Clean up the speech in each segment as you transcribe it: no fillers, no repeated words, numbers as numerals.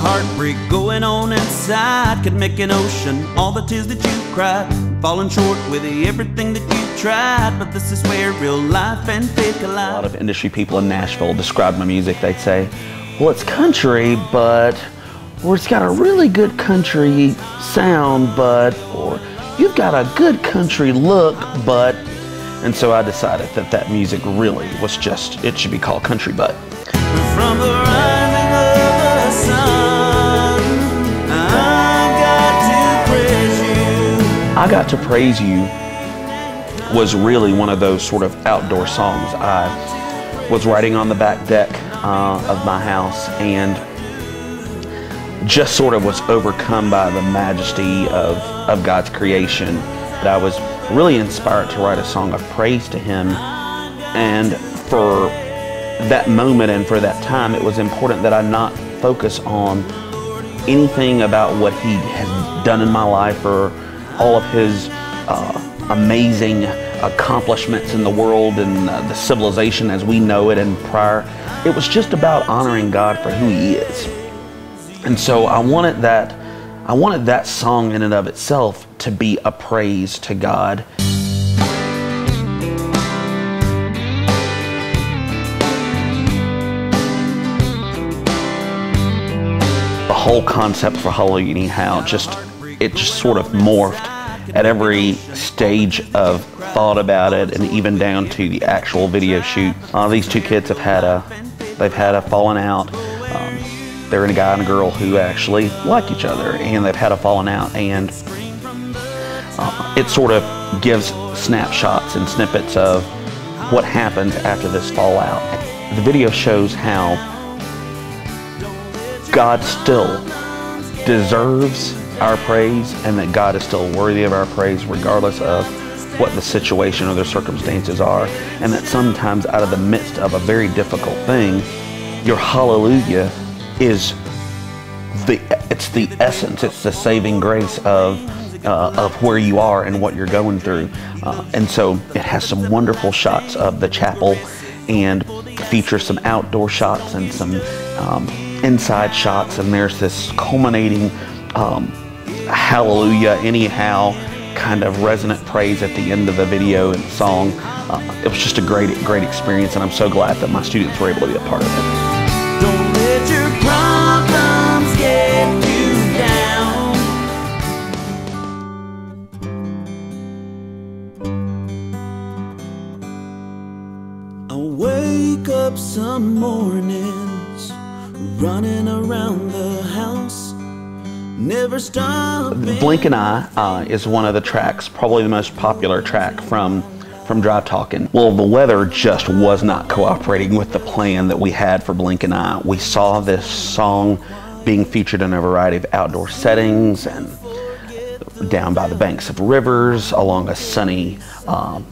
heartbreak going on inside could make an ocean. All the tears that you cried, falling short with everything that you tried. But this is where real life and faith collide. A lot of industry people in Nashville describe my music. They'd say, well, it's country, but, or it's got a really good country sound, but, or you've got a good country look, but. And so I decided that that music really was just, it should be called country butt. From the rising of the sun, I Got to Praise You was really one of those sort of outdoor songs. I was riding on the back deck of my house and just sort of was overcome by the majesty of God's creation. I was really inspired to write a song of praise to Him, and for that moment and for that time it was important that I not focus on anything about what He has done in my life or all of His amazing accomplishments in the world and the civilization as we know it and prior. It was just about honoring God for who He is. And so I wanted that song in and of itself to be a praise to God. The whole concept for Hallelujah Anyhow, it just sort of morphed at every stage of thought about it, and even down to the actual video shoot. These two kids have had a falling out. They're a guy and a girl who actually like each other, and they've had a falling out, and it sort of gives snapshots and snippets of what happens after this fallout. The video shows how God still deserves our praise, and that God is still worthy of our praise regardless of what the situation or the circumstances are, and that sometimes out of the midst of a very difficult thing, your hallelujah is the essence, it's the saving grace of where you are and what you're going through. And so it has some wonderful shots of the chapel and features some outdoor shots and some inside shots, and there's this culminating hallelujah anyhow kind of resonant praise at the end of the video and song. It was just a great experience, and I'm so glad that my students were able to be a part of it. Don't let your problems get you down. I wake up some mornings running around the house, never stopping. Blink and I is one of the tracks, probably the most popular track from Drive Talking. Well, the weather just was not cooperating with the plan that we had for Blink and I. We saw this song being featured in a variety of outdoor settings and down by the banks of rivers, along a sunny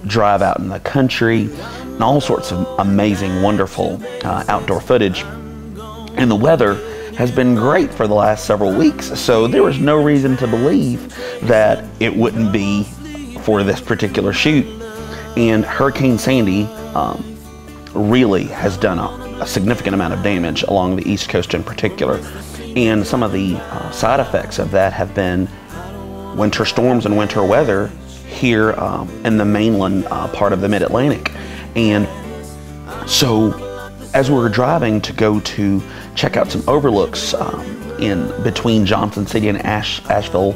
drive out in the country, and all sorts of amazing, wonderful outdoor footage. And the weather has been great for the last several weeks, so there was no reason to believe that it wouldn't be for this particular shoot. And Hurricane Sandy really has done a significant amount of damage along the East Coast in particular. And some of the side effects of that have been winter storms and winter weather here in the mainland part of the Mid-Atlantic. And so as we were driving to go to check out some overlooks in between Johnson City and Asheville,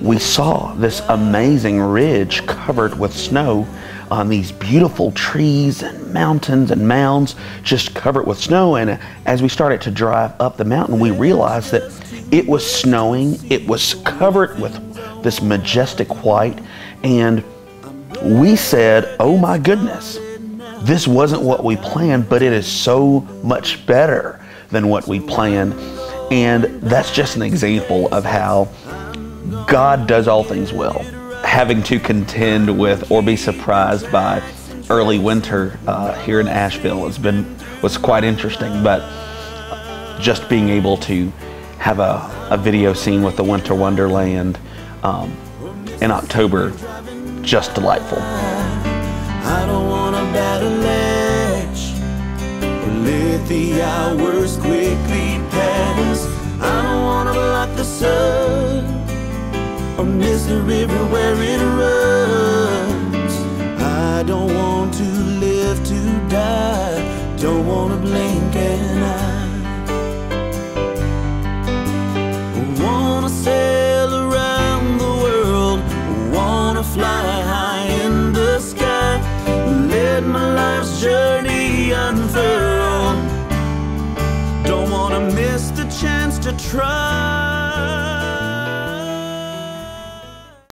we saw this amazing ridge covered with snow on these beautiful trees and mountains and mounds just covered with snow. And as we started to drive up the mountain, we realized that it was snowing. It was covered with this majestic white. And we said, oh my goodness, this wasn't what we planned, but it is so much better than what we planned. And that's just an example of how God does all things well. Having to contend with or be surprised by early winter here in Asheville was quite interesting, but just being able to have a video scene with the Winter Wonderland in October, just delightful. I don't want to battle edge or let the hours quickly pass. to trust.